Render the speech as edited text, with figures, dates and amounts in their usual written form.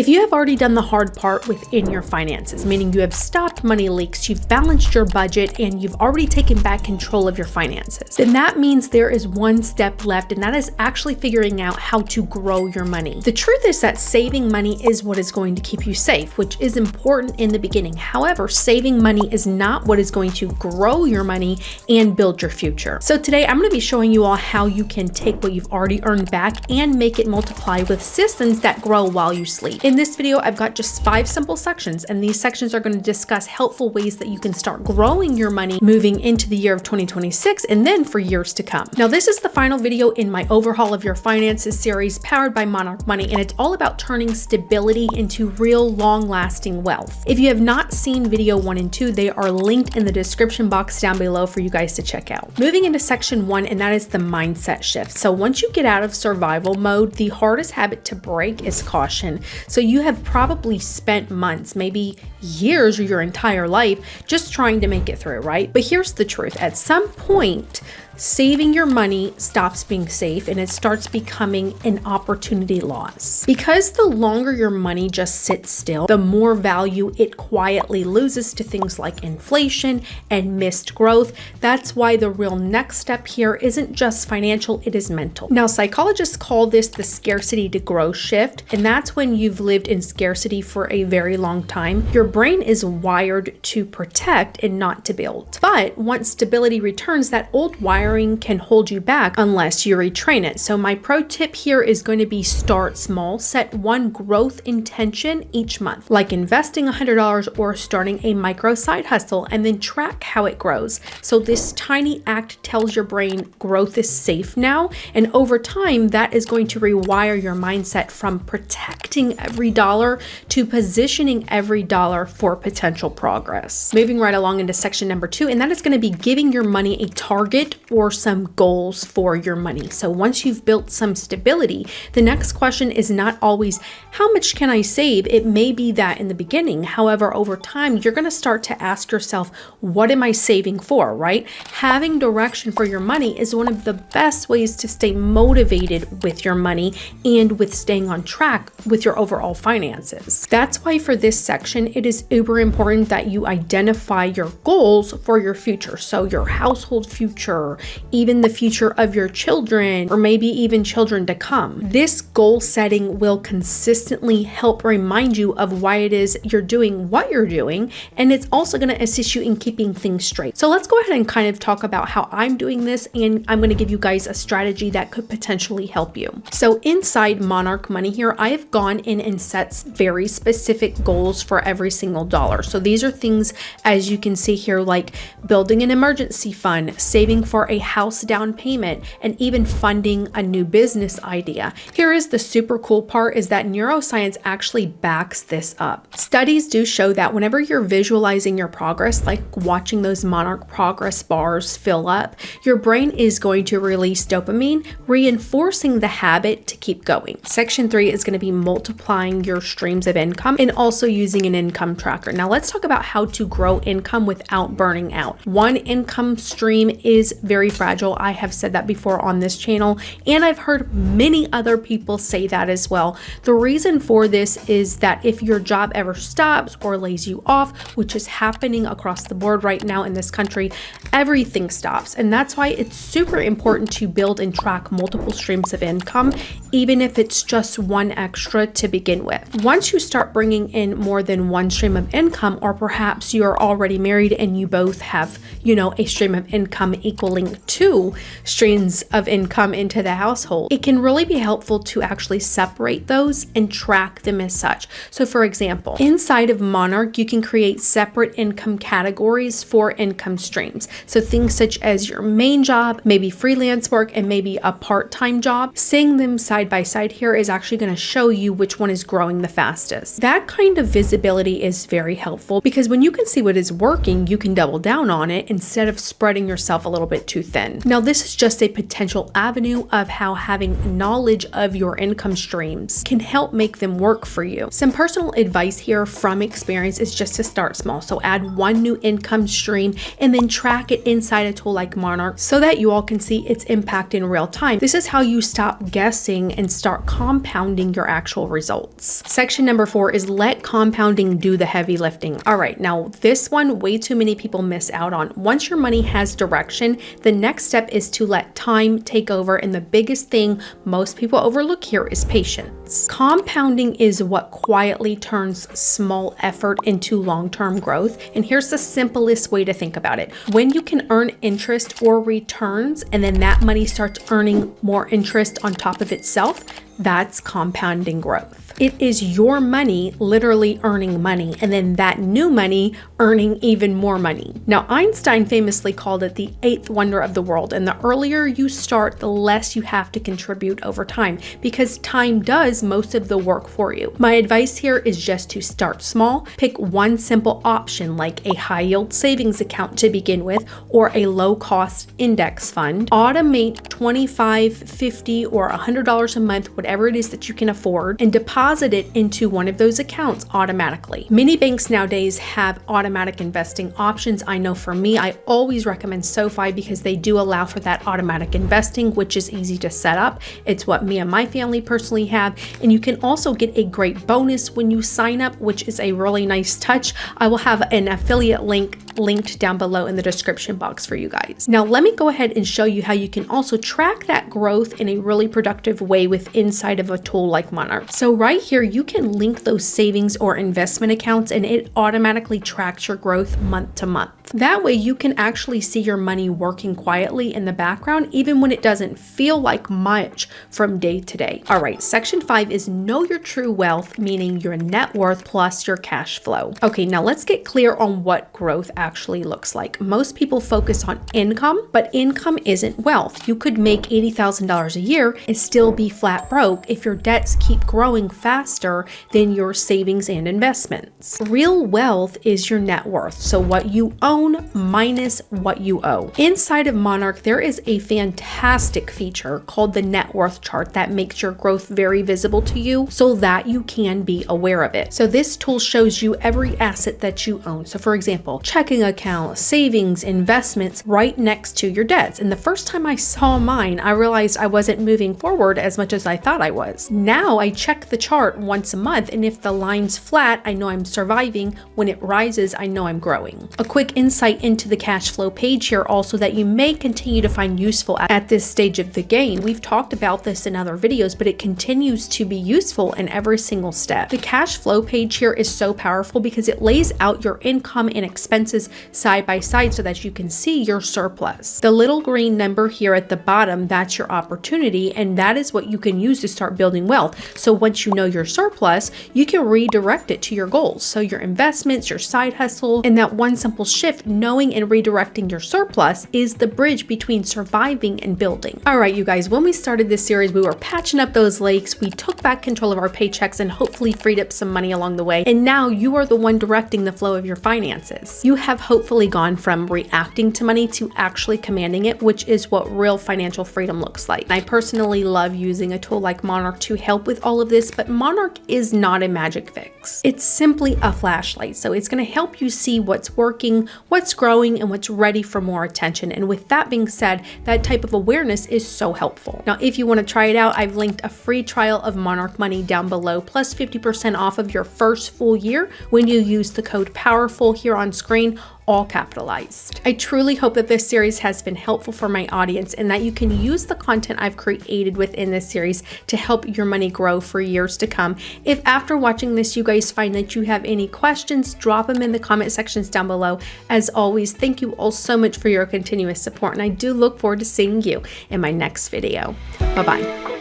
you have already done the hard part within your finances, meaning you have stopped money leaks, you've balanced your budget, and you've already taken back control of your finances, then that means there is one step left, and that is actually figuring out how to grow your money. The truth is that saving money is what is going to keep you safe, which is important in the beginning. However, saving money is not what is going to grow your money and build your future. So today I'm going to be showing you all how you can take what you've already earned back and make it multiply with systems that grow while you sleep. In this video, I've got just 5 simple sections, and these sections are going to discuss helpful ways that you can start growing your money moving into the year of 2026 and then for years to come. Now, this is the final video in my Overhaul of Your Finances series powered by Monarch Money, and it's all about turning stability into real long-lasting wealth. If you have not seen video 1 and 2, they are linked in the description box down below for you guys to check out. Moving into section 1, and that is the mindset shift. So once you get out of survival mode, the hardest habit to break is caution. So you have probably spent months, maybe years or your entire life just trying to make it through, right? But here's the truth. At some point, saving your money stops being safe and it starts becoming an opportunity loss. Because the longer your money just sits still, the more value it quietly loses to things like inflation and missed growth. That's why the real next step here isn't just financial, it is mental. Now, psychologists call this the scarcity to growth shift, and that's when you've lived in scarcity for a very long time. Your brain is wired to protect and not to build. But once stability returns, that old wiring can hold you back unless you retrain it. So my pro tip here is going to be start small. Set one growth intention each month, like investing $100 or starting a micro side hustle, and then track how it grows. So this tiny act tells your brain growth is safe now, and over time that is going to rewire your mindset from protecting every dollar to positioning every dollar for potential progress. Moving right along into section number 2, and that is going to be giving your money a target or some goals for your money. So once you've built some stability, the next question is not always how much can I save? It may be that in the beginning. However, over time, you're going to start to ask yourself, what am I saving for, right? Having direction for your money is one of the best ways to stay motivated with your money and with staying on track with your overall finances. That's why for this section, it is uber important that you identify your goals for your future. So your household future, even the future of your children, or maybe even children to come. This goal setting will consistently help remind you of why it is you're doing what you're doing, and it's also going to assist you in keeping things straight. So let's go ahead and kind of talk about how I'm doing this, and I'm going to give you guys a strategy that could potentially help you. So inside Monarch Money here, I have gone in and set very specific goals for every single dollar. So these are things, as you can see here, like building an emergency fund, saving for a house down payment, and even funding a new business idea. Here is the super cool part, is that neuroscience actually backs this up. Studies do show that whenever you're visualizing your progress, like watching those Monarch progress bars fill up, your brain is going to release dopamine, reinforcing the habit to keep going. Section 3 is going to be multiplying your streams of income and also using an income tracker. Now let's talk about how to grow income without burning out. One income stream is very fragile. I have said that before on this channel, and I've heard many other people say that as well. The reason for this is that if your job ever stops or lays you off, which is happening across the board right now in this country, everything stops. And that's why it's super important to build and track multiple streams of income, even if it's just one extra to begin with. Once you start bringing in more than one stream of income, or perhaps you're already married and you both have, a stream of income equaling 2 streams of income into the household, it can really be helpful to actually separate those and track them as such. So for example, inside of Monarch, you can create separate income categories for income streams. So things such as your main job, maybe freelance work, and maybe a part-time job. Seeing them side by side here is actually going to show you which one is growing the fastest. That kind of visibility is very helpful because when you can see what is working, you can double down on it instead of spreading yourself a little bit too too thin. Now, this is just a potential avenue of how having knowledge of your income streams can help make them work for you. Some personal advice here from experience is just to start small. So add one new income stream and then track it inside a tool like Monarch so that you all can see its impact in real time. This is how you stop guessing and start compounding your actual results. Section number 4 is let compounding do the heavy lifting. All right, now this one way too many people miss out on. Once your money has direction, the next step is to let time take over, and the biggest thing most people overlook here is patience. Compounding is what quietly turns small effort into long-term growth, and here's the simplest way to think about it. When you can earn interest or returns, and then that money starts earning more interest on top of itself, that's compounding growth. It is your money literally earning money, and then that new money earning even more money. Now, Einstein famously called it the 8th wonder of the world, and the earlier you start, the less you have to contribute over time, because time does most of the work for you. My advice here is just to start small, pick one simple option like a high yield savings account to begin with, or a low cost index fund. Automate $25, $50, or $100 a month, whatever it is that you can afford, and deposit it into one of those accounts automatically. Many banks nowadays have automatic investing options. I know for me, I always recommend SoFi because they do allow for that automatic investing, which is easy to set up. It's what me and my family personally have. And you can also get a great bonus when you sign up, which is a really nice touch. I will have an affiliate link linked down below in the description box for you guys. Now, let me go ahead and show you how you can also track that growth in a really productive way with inside of a tool like Monarch. So right here, you can link those savings or investment accounts, and it automatically tracks your growth month to month. That way you can actually see your money working quietly in the background, even when it doesn't feel like much from day to day. All right, section 5 is know your true wealth, meaning your net worth plus your cash flow. Okay, now let's get clear on what growth actually looks like. Most people focus on income, but income isn't wealth. You could make $80,000 a year and still be flat broke if your debts keep growing faster than your savings and investments. Real wealth is your net worth, so what you own minus what you owe. Inside of Monarch, there is a fantastic feature called the net worth chart that makes your growth very visible to you so that you can be aware of it. So this tool shows you every asset that you own. So for example, checking account, savings, investments right next to your debts. And the first time I saw mine, I realized I wasn't moving forward as much as I thought I was. Now I check the chart once a month, and if the line's flat, I know I'm surviving. When it rises, I know I'm growing. A quick insight into the cash flow page here also that you may continue to find useful at this stage of the game. We've talked about this in other videos, but it continues to be useful in every single step. The cash flow page here is so powerful because it lays out your income and expenses side by side so that you can see your surplus. The little green number here at the bottom, that's your opportunity, and that is what you can use to start building wealth. So once you know your surplus, you can redirect it to your goals. So your investments, your side hustle, and that one simple shift, knowing and redirecting your surplus, is the bridge between surviving and building. All right, you guys, when we started this series, we were patching up those leaks. We took back control of our paychecks and hopefully freed up some money along the way. And now you are the one directing the flow of your finances. You have hopefully gone from reacting to money to actually commanding it, which is what real financial freedom looks like. I personally love using a tool like Monarch to help with all of this, but Monarch is not a magic fix. It's simply a flashlight. So it's going to help you see what's working, what's growing, and what's ready for more attention. And with that being said, that type of awareness is so helpful. Now, if you want to try it out, I've linked a free trial of Monarch Money down below, plus 50% off of your first full year when you use the code POWERFUL here on screen, all capitalized. I truly hope that this series has been helpful for my audience and that you can use the content I've created within this series to help your money grow for years to come. If after watching this you guys find that you have any questions, drop them in the comment sections down below. As always, thank you all so much for your continuous support, and I do look forward to seeing you in my next video. Bye-bye.